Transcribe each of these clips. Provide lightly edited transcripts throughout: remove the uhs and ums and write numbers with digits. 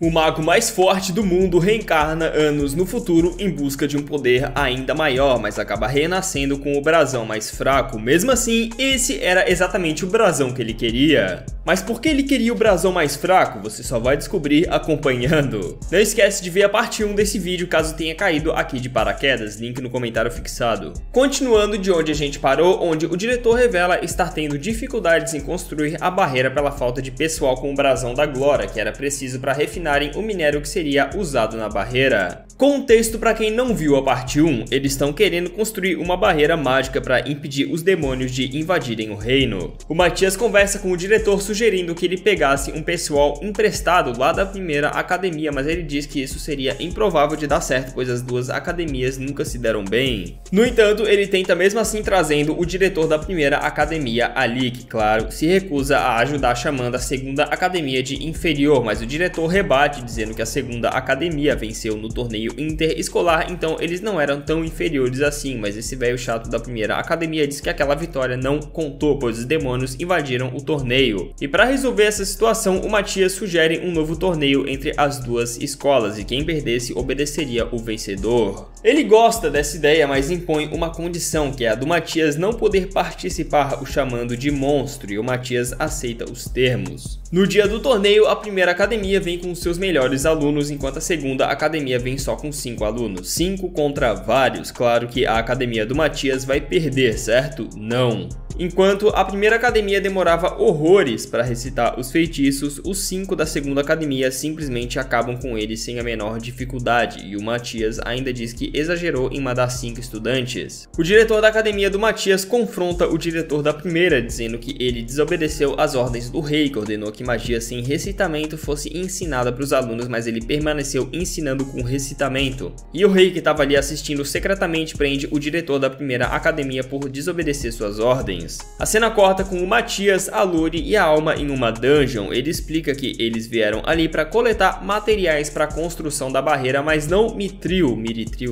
O mago mais forte do mundo reencarna anos no futuro em busca de um poder ainda maior, mas acaba renascendo com o brasão mais fraco. Mesmo assim, esse era exatamente o brasão que ele queria. Mas por que ele queria o brasão mais fraco? Você só vai descobrir acompanhando. Não esquece de ver a parte 1 desse vídeo caso tenha caído aqui de paraquedas, link no comentário fixado. Continuando de onde a gente parou, onde o diretor revela estar tendo dificuldades em construir a barreira pela falta de pessoal com o brasão da Glória, que era preciso para refinarem o minério que seria usado na barreira. Contexto para quem não viu a parte 1, eles estão querendo construir uma barreira mágica para impedir os demônios de invadirem o reino. O Matias conversa com o diretor sugerindo que ele pegasse um pessoal emprestado lá da primeira academia, mas ele diz que isso seria improvável de dar certo, pois as duas academias nunca se deram bem. No entanto, ele tenta mesmo assim trazendo o diretor da primeira academia ali, que claro, se recusa a ajudar chamando a segunda academia de inferior, mas o diretor rebate dizendo que a segunda academia venceu no torneio interescolar, então eles não eram tão inferiores assim, mas esse velho chato da primeira academia diz que aquela vitória não contou, pois os demônios invadiram o torneio. E para resolver essa situação, o Matias sugere um novo torneio entre as duas escolas e quem perdesse obedeceria o vencedor. Ele gosta dessa ideia, mas impõe uma condição, que é a do Matias não poder participar, o chamando de monstro, e o Matias aceita os termos. No dia do torneio, a primeira academia vem com seus melhores alunos, enquanto a segunda academia vem só com 5 alunos. 5 contra vários. Claro que a academia do Matias vai perder, certo? Não. Enquanto a primeira academia demorava horrores para recitar os feitiços, os 5 da segunda academia simplesmente acabam com eles sem a menor dificuldade, e o Matias ainda diz que exagerou em mandar 5 estudantes. O diretor da academia do Matias confronta o diretor da primeira, dizendo que ele desobedeceu às ordens do rei, que ordenou que magia sem recitamento fosse ensinada para os alunos, mas ele permaneceu ensinando com recitamento. E o rei, que estava ali assistindo secretamente, prende o diretor da primeira academia por desobedecer suas ordens. A cena corta com o Matias, a Luri e a Alma em uma dungeon. Ele explica que eles vieram ali para coletar materiais para a construção da barreira, mas não miritril,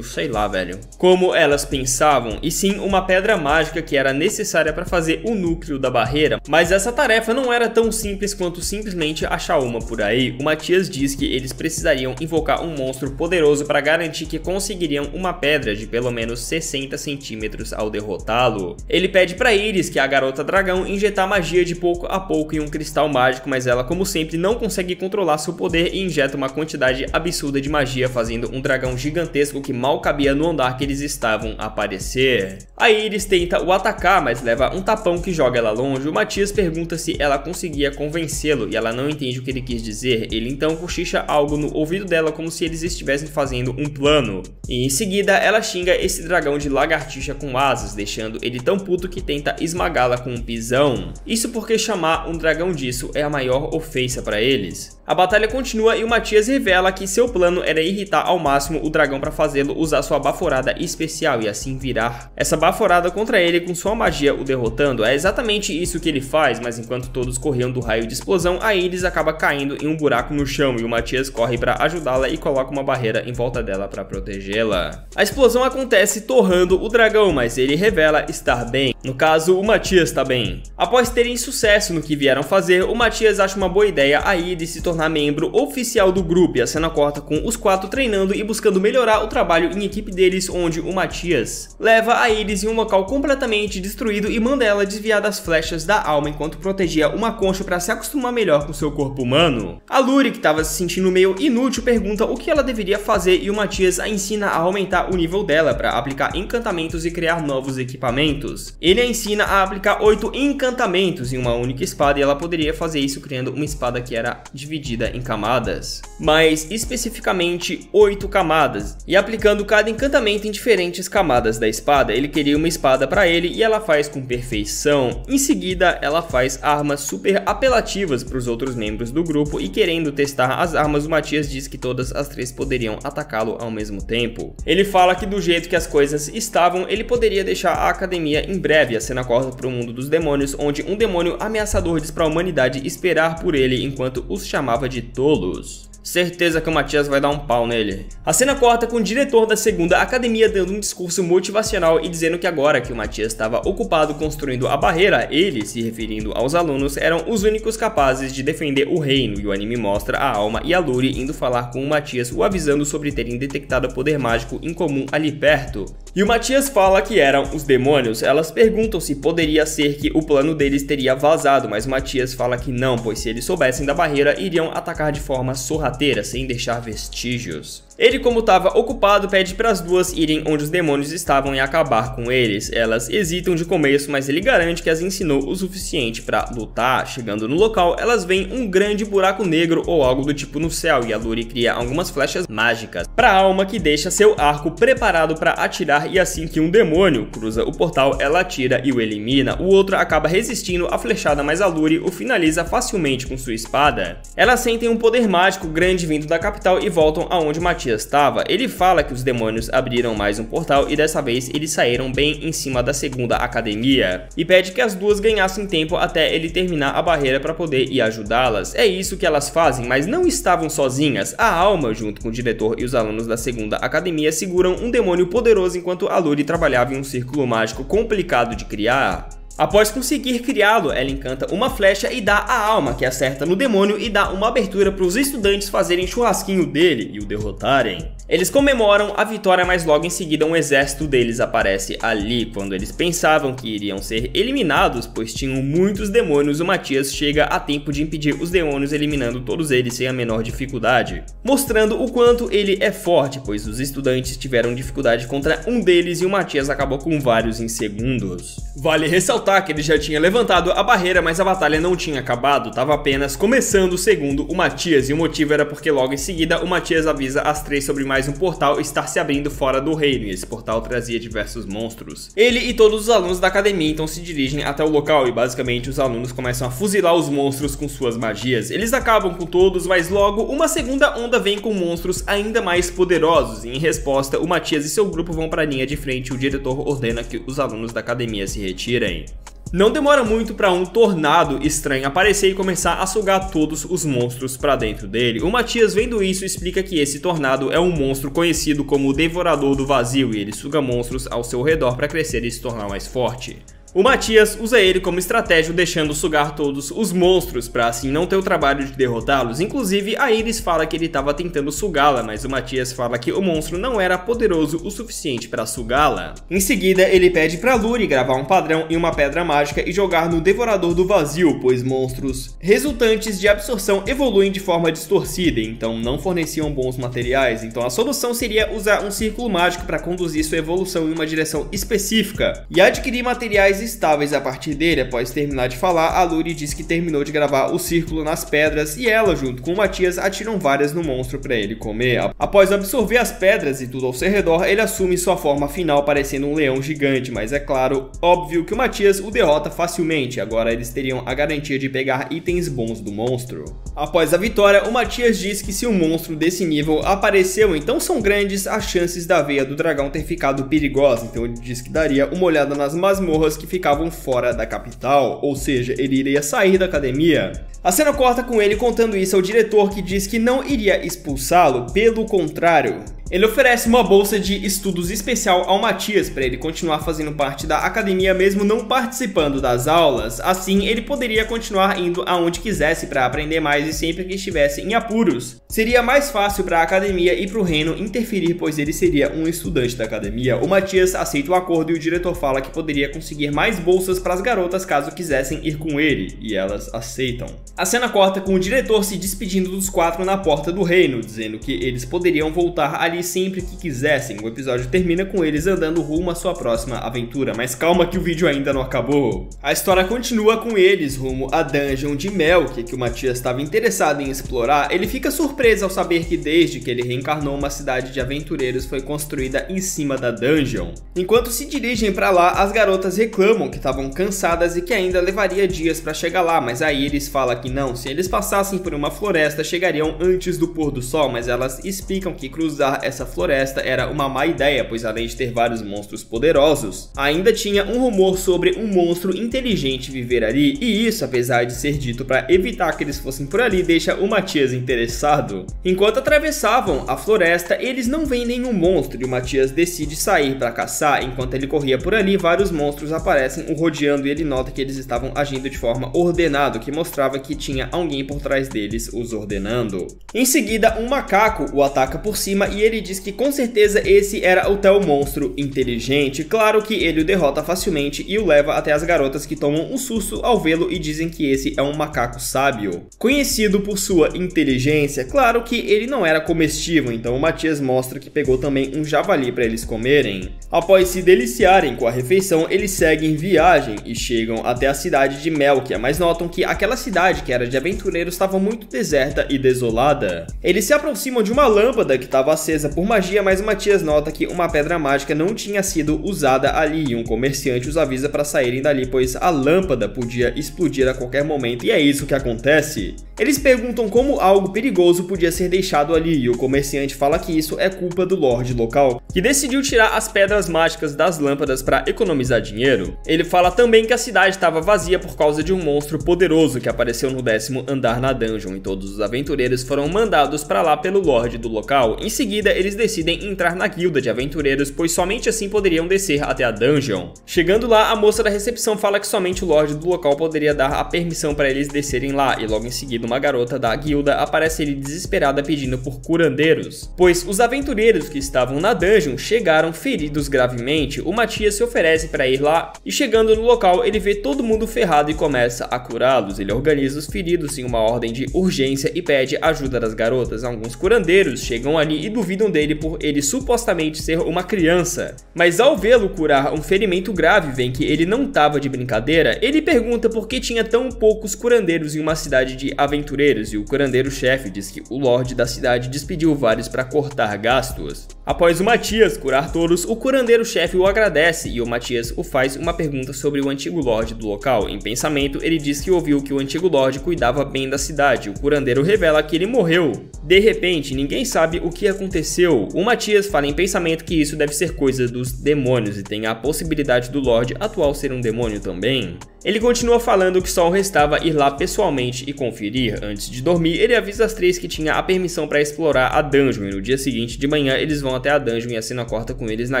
sei lá, velho, como elas pensavam, e sim uma pedra mágica que era necessária para fazer o núcleo da barreira. Mas essa tarefa não era tão simples quanto simplesmente achar uma por aí. O Matias diz que eles precisariam invocar um monstro poderoso para garantir que conseguiriam uma pedra de pelo menos 60 centímetros ao derrotá-lo. Ele pede para Iris, que é a garota dragão, injetar magia de pouco a pouco em um cristal mágico, mas ela, como sempre, não consegue controlar seu poder e injeta uma quantidade absurda de magia, fazendo um dragão gigantesco que mal cabia no andar que eles estavam a aparecer. A Iris tenta o atacar, mas leva um tapão que joga ela longe. O Matias pergunta se ela conseguia convencê-lo e ela não entende o que ele quis dizer. Ele então cochicha algo no ouvido dela como se eles estivessem fazendo um plano. E em seguida ela xinga esse dragão de lagartixa com asas, deixando ele tão puto que tenta esmagá-la com um pisão. Isso porque chamar um dragão disso é a maior ofensa para eles. A batalha continua e o Matias revela que seu plano era irritar ao máximo o dragão para fazê-lo usar sua baforada especial e assim virar essa baforada contra ele com sua magia, o derrotando. É exatamente isso que ele faz, mas enquanto todos corriam do raio de explosão, a Iris acaba caindo em um buraco no chão e o Matias corre para ajudá-la e coloca uma barreira em volta dela para protegê-la. A explosão acontece torrando o dragão, mas ele revela estar bem. No caso, o Matias está bem. Após terem sucesso no que vieram fazer, o Matias acha uma boa ideia a Iris se tornar membro oficial do grupo, e a cena corta com os 4 treinando e buscando melhorar o trabalho em equipe deles, onde o Matias leva a Iris em um local completamente destruído e manda ela desviar das flechas da alma enquanto protegia uma concha para se acostumar melhor com seu corpo humano. A Luri, que estava se sentindo meio inútil, pergunta o que ela deveria fazer e o Matias a ensina a aumentar o nível dela para aplicar encantamentos e criar novos equipamentos. Ele a ensina a aplicar 8 encantamentos em uma única espada e ela poderia fazer isso criando uma espada que era dividida em camadas, mas especificamente 8 camadas, e aplicando cada encantamento em diferentes camadas da espada. Ele queria uma espada para ele e ela faz com perfeição. Em seguida, ela faz armas super apelativas para os outros membros do grupo e, querendo testar as armas, o Matias diz que todas as 3 poderiam atacá-lo ao mesmo tempo. Ele fala que do jeito que as coisas estavam, ele poderia deixar a academia em breve. A cena corta para o mundo dos demônios, onde um demônio ameaçador diz para a humanidade esperar por ele enquanto os chamava de tolos. Certeza que o Matias vai dar um pau nele. A cena corta com o diretor da segunda academia dando um discurso motivacional e dizendo que agora que o Matias estava ocupado construindo a barreira, ele, se referindo aos alunos, eram os únicos capazes de defender o reino, e o anime mostra a Alma e a Luri indo falar com o Matias, o avisando sobre terem detectado poder mágico incomum ali perto. E o Matias fala que eram os demônios. Elas perguntam se poderia ser que o plano deles teria vazado, mas o Matias fala que não, pois se eles soubessem da barreira, iriam atacar de forma sorrateira, sem deixar vestígios. Ele, como estava ocupado, pede para as duas irem onde os demônios estavam e acabar com eles. Elas hesitam de começo, mas ele garante que as ensinou o suficiente para lutar. Chegando no local, elas veem um grande buraco negro ou algo do tipo no céu, e a Luri cria algumas flechas mágicas para a Alma, que deixa seu arco preparado para atirar, e assim que um demônio cruza o portal, ela atira e o elimina. O outro acaba resistindo à flechada, mas a Luri o finaliza facilmente com sua espada. Elas sentem um poder mágico grande vindo da capital e voltam aonde Matias estava. Ele fala que os demônios abriram mais um portal e dessa vez eles saíram bem em cima da segunda academia, e pede que as duas ganhassem tempo até ele terminar a barreira para poder ir ajudá-las. É isso que elas fazem, mas não estavam sozinhas. A Alma, junto com o diretor e os alunos da segunda academia, seguram um demônio poderoso enquanto a Luri trabalhava em um círculo mágico complicado de criar. Após conseguir criá-lo, ela encanta uma flecha e dá a Alma, que acerta no demônio e dá uma abertura para os estudantes fazerem churrasquinho dele e o derrotarem. Eles comemoram a vitória, mas logo em seguida um exército deles aparece ali. Quando eles pensavam que iriam ser eliminados, pois tinham muitos demônios, o Matias chega a tempo de impedir os demônios, eliminando todos eles sem a menor dificuldade, mostrando o quanto ele é forte, pois os estudantes tiveram dificuldade contra um deles e o Matias acabou com vários em segundos. Vale ressaltar que ele já tinha levantado a barreira, mas a batalha não tinha acabado, estava apenas começando segundo o Matias, e o motivo era porque logo em seguida o Matias avisa as três sobre mais um portal estar se abrindo fora do reino, e esse portal trazia diversos monstros. Ele e todos os alunos da academia então se dirigem até o local, e basicamente os alunos começam a fuzilar os monstros com suas magias. Eles acabam com todos, mas logo uma segunda onda vem com monstros ainda mais poderosos, e em resposta o Matias e seu grupo vão para a linha de frente e o diretor ordena que os alunos da academia se retirem. Não demora muito para um tornado estranho aparecer e começar a sugar todos os monstros para dentro dele. O Matias, vendo isso, explica que esse tornado é um monstro conhecido como o Devorador do Vazio, e ele suga monstros ao seu redor para crescer e se tornar mais forte. O Matias usa ele como estratégia, deixando sugar todos os monstros para assim não ter o trabalho de derrotá-los. Inclusive, a Iris fala que ele estava tentando sugá-la, mas o Matias fala que o monstro não era poderoso o suficiente para sugá-la. Em seguida, ele pede para Luri gravar um padrão em uma pedra mágica e jogar no Devorador do Vazio, pois monstros resultantes de absorção evoluem de forma distorcida, então não forneciam bons materiais. Então a solução seria usar um círculo mágico para conduzir sua evolução em uma direção específica e adquirir materiais estáveis a partir dele. Após terminar de falar, a Luri diz que terminou de gravar o círculo nas pedras e ela, junto com o Matias, atiram várias no monstro para ele comer. Após absorver as pedras e tudo ao seu redor, ele assume sua forma final parecendo um leão gigante, mas é claro, óbvio que o Matias o derrota facilmente. Agora eles teriam a garantia de pegar itens bons do monstro. Após a vitória, o Matias diz que se um monstro desse nível apareceu, então são grandes as chances da veia do dragão ter ficado perigosa, então ele diz que daria uma olhada nas masmorras que ficavam fora da capital, ou seja, ele iria sair da academia. A cena corta com ele contando isso ao diretor, que diz que não iria expulsá-lo, pelo contrário. Ele oferece uma bolsa de estudos especial ao Matias para ele continuar fazendo parte da academia mesmo não participando das aulas. Assim, ele poderia continuar indo aonde quisesse para aprender mais e sempre que estivesse em apuros. Seria mais fácil para a academia e para o reino interferir, pois ele seria um estudante da academia. O Matias aceita o acordo e o diretor fala que poderia conseguir mais bolsas para as garotas caso quisessem ir com ele, e elas aceitam. A cena corta com o diretor se despedindo dos quatro na porta do reino, dizendo que eles poderiam voltar ali sempre que quisessem. O episódio termina com eles andando rumo à sua próxima aventura, mas calma que o vídeo ainda não acabou. A história continua com eles rumo à dungeon de Melk, que o Matias estava interessado em explorar. Ele fica surpreso ao saber que desde que ele reencarnou, uma cidade de aventureiros foi construída em cima da dungeon. Enquanto se dirigem para lá, as garotas reclamam que estavam cansadas e que ainda levaria dias para chegar lá, mas aí eles falam que não, se eles passassem por uma floresta chegariam antes do pôr do sol, mas elas explicam que cruzar essa floresta era uma má ideia, pois além de ter vários monstros poderosos, ainda tinha um rumor sobre um monstro inteligente viver ali, e isso, apesar de ser dito para evitar que eles fossem por ali, deixa o Matias interessado. Enquanto atravessavam a floresta, eles não veem nenhum monstro e o Matias decide sair para caçar. Enquanto ele corria por ali, vários monstros aparecem o rodeando e ele nota que eles estavam agindo de forma ordenada, o que mostrava que tinha alguém por trás deles os ordenando. Em seguida, um macaco o ataca por cima e ele diz que com certeza esse era o tal monstro inteligente. Claro que ele o derrota facilmente e o leva até as garotas, que tomam um susto ao vê-lo e dizem que esse é um macaco sábio. Conhecido por sua inteligência, claro que ele não era comestível, então o Matias mostra que pegou também um javali para eles comerem. Após se deliciarem com a refeição, eles seguem viagem e chegam até a cidade de Melkia, mas notam que aquela cidade, que era de aventureiros, estava muito deserta e desolada. Eles se aproximam de uma lâmpada que estava acesa por magia, mas o Matias nota que uma pedra mágica não tinha sido usada ali e um comerciante os avisa para saírem dali, pois a lâmpada podia explodir a qualquer momento, e é isso que acontece. Eles perguntam como algo perigoso podia ser deixado ali e o comerciante fala que isso é culpa do Lorde local, que decidiu tirar as pedras mágicas das lâmpadas para economizar dinheiro. Ele fala também que a cidade estava vazia por causa de um monstro poderoso que apareceu no 10º andar na dungeon e todos os aventureiros foram mandados para lá pelo Lorde do local. Em seguida, eles decidem entrar na guilda de aventureiros, pois somente assim poderiam descer até a dungeon. Chegando lá, a moça da recepção fala que somente o Lorde do local poderia dar a permissão para eles descerem lá, e logo em seguida uma garota da guilda aparece ali desesperada pedindo por curandeiros, pois os aventureiros que estavam na dungeon chegaram feridos gravemente. O Matias se oferece para ir lá e chegando no local ele vê todo mundo ferrado e começa a curá-los. Ele organiza os feridos em uma ordem de urgência e pede ajuda das garotas. Alguns curandeiros chegam ali e duvidam dele por ele supostamente ser uma criança, mas ao vê-lo curar um ferimento grave, veem que ele não estava de brincadeira. Ele pergunta por que tinha tão poucos curandeiros em uma cidade de aventureiros e o curandeiro-chefe diz que o Lorde da cidade despediu vários para cortar gastos. Após o Matias curar todos, o curandeiro-chefe o agradece e o Matias o faz uma pergunta sobre o antigo Lorde do local. Em pensamento, ele diz que ouviu que o antigo Lorde cuidava bem da cidade. O curandeiro revela que ele morreu. De repente, ninguém sabe o que aconteceu. O Matias fala em pensamento que isso deve ser coisa dos demônios e tem a possibilidade do Lorde atual ser um demônio também. Ele continua falando que só o restava ir lá pessoalmente e conferir. Antes de dormir, ele avisa as três que tinha a permissão para explorar a dungeon e no dia seguinte de manhã eles vão até a dungeon e a cena corta com eles na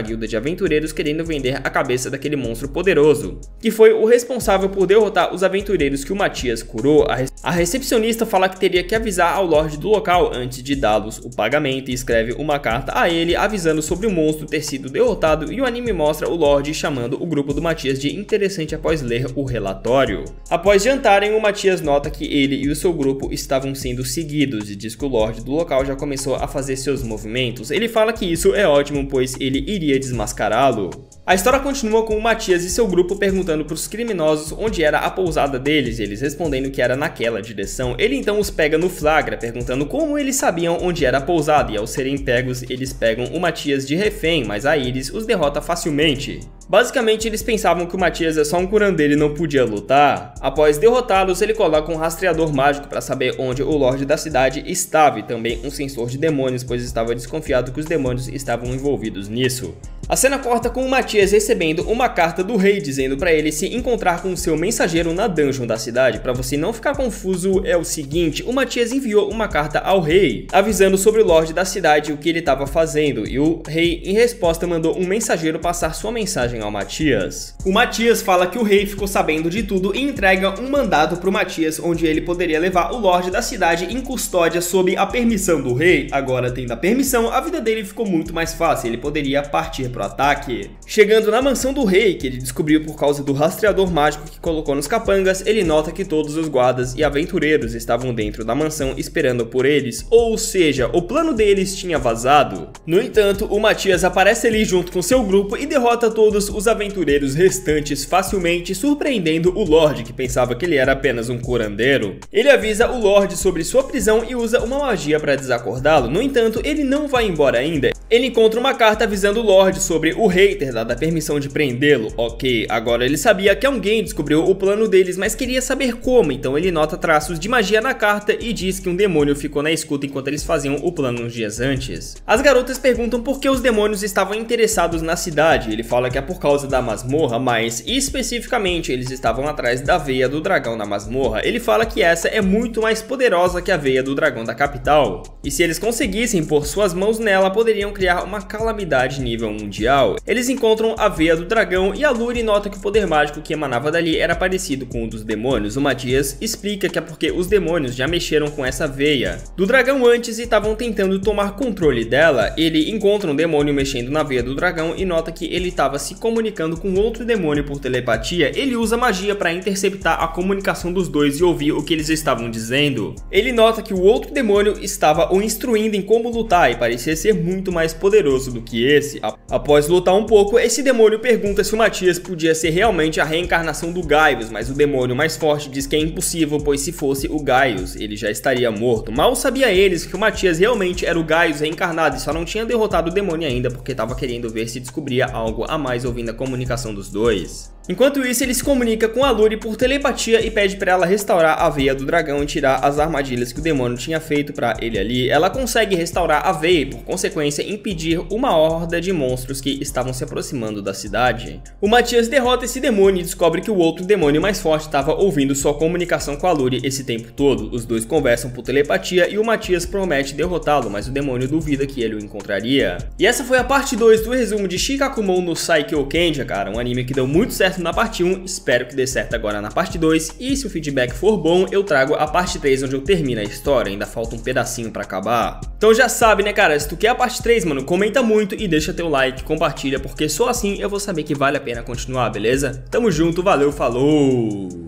guilda de aventureiros querendo vender a cabeça daquele monstro poderoso, que foi o responsável por derrotar os aventureiros que o Matias curou. A recepcionista fala que teria que avisar ao Lorde do local antes de dá-los o pagamento e escreve uma carta a ele avisando sobre o monstro ter sido derrotado, e o anime mostra o Lorde chamando o grupo do Matias de interessante após ler o relatório. Após jantarem, o Matias nota que ele e o seu grupo estavam sendo seguidos e diz que o Lorde do local já começou a fazer seus movimentos. Ele fala que isso é ótimo, pois ele iria desmascará-lo. A história continua com o Matias e seu grupo perguntando para os criminosos onde era a pousada deles, e eles respondendo que era naquela direção. Ele então os pega no flagra, perguntando como eles sabiam onde era a pousada, e ao serem pegos, eles pegam o Matias de refém, mas a Iris os derrota facilmente. Basicamente, eles pensavam que o Matias é só um curandeiro e não podia lutar. Após derrotá-los, ele coloca um rastreador mágico para saber onde o Lorde da cidade estava e também um sensor de demônios, pois estava desconfiado que os demônios estavam envolvidos nisso. A cena corta com o Matias recebendo uma carta do rei dizendo para ele se encontrar com o seu mensageiro na dungeon da cidade. Para você não ficar confuso, é o seguinte: o Matias enviou uma carta ao rei avisando sobre o Lorde da cidade e o que ele estava fazendo, e o rei em resposta mandou um mensageiro passar sua mensagem ao Matias. O Matias fala que o rei ficou sabendo de tudo e entrega um mandado para o Matias onde ele poderia levar o Lorde da cidade em custódia sob a permissão do rei. Agora, tendo a permissão, a vida dele ficou muito mais fácil, ele poderia partir pro ataque. Chegando na mansão do rei, que ele descobriu por causa do rastreador mágico que colocou nos capangas, ele nota que todos os guardas e aventureiros estavam dentro da mansão esperando por eles, ou seja, o plano deles tinha vazado. No entanto, o Matias aparece ali junto com seu grupo e derrota todos todos os aventureiros restantes facilmente, surpreendendo o Lorde, que pensava que ele era apenas um curandeiro. Ele avisa o Lorde sobre sua prisão e usa uma magia para desacordá-lo. No entanto, ele não vai embora ainda. Ele encontra uma carta avisando o Lorde sobre o rei ter dado a permissão de prendê-lo. Ok, agora ele sabia que alguém descobriu o plano deles, mas queria saber como, então ele nota traços de magia na carta e diz que um demônio ficou na escuta enquanto eles faziam o plano uns dias antes. As garotas perguntam por que os demônios estavam interessados na cidade. Ele fala que é por causa da masmorra, mas especificamente eles estavam atrás da veia do dragão na masmorra. Ele fala que essa é muito mais poderosa que a veia do dragão da capital, e se eles conseguissem pôr suas mãos nela, poderiam criar uma calamidade nível mundial. Eles encontram a veia do dragão e a Luri nota que o poder mágico que emanava dali era parecido com o dos demônios. O Matias explica que é porque os demônios já mexeram com essa veia do dragão antes e estavam tentando tomar controle dela. Ele encontra um demônio mexendo na veia do dragão e nota que ele estava se comunicando com outro demônio por telepatia. Ele usa magia para interceptar a comunicação dos dois e ouvir o que eles estavam dizendo. Ele nota que o outro demônio estava o instruindo em como lutar e parecia ser muito mais poderoso do que esse. Após lutar um pouco, esse demônio pergunta se o Matias podia ser realmente a reencarnação do Gaius, mas o demônio mais forte diz que é impossível, pois se fosse o Gaius, ele já estaria morto. Mal sabia eles que o Matias realmente era o Gaius reencarnado e só não tinha derrotado o demônio ainda porque estava querendo ver se descobria algo a mais ouvindo a comunicação dos dois. Enquanto isso, ele se comunica com a Luri por telepatia e pede para ela restaurar a veia do dragão e tirar as armadilhas que o demônio tinha feito para ele ali. Ela consegue restaurar a veia e, por consequência, impedir uma horda de monstros que estavam se aproximando da cidade. O Matias derrota esse demônio e descobre que o outro demônio mais forte estava ouvindo sua comunicação com a Luri esse tempo todo. Os dois conversam por telepatia e o Matias promete derrotá-lo, mas o demônio duvida que ele o encontraria. E essa foi a parte 2 do resumo de Shikakumon no Saikyo Kenja, cara, um anime que deu muito certo na parte 1, espero que dê certo agora na parte 2, e se o feedback for bom, eu trago a parte 3 onde eu termino a história, ainda falta um pedacinho pra acabar. Então já sabe, né, cara, se tu quer a parte 3, mano, comenta muito e deixa teu like, compartilha, porque só assim eu vou saber que vale a pena continuar, beleza? Tamo junto, valeu, falou!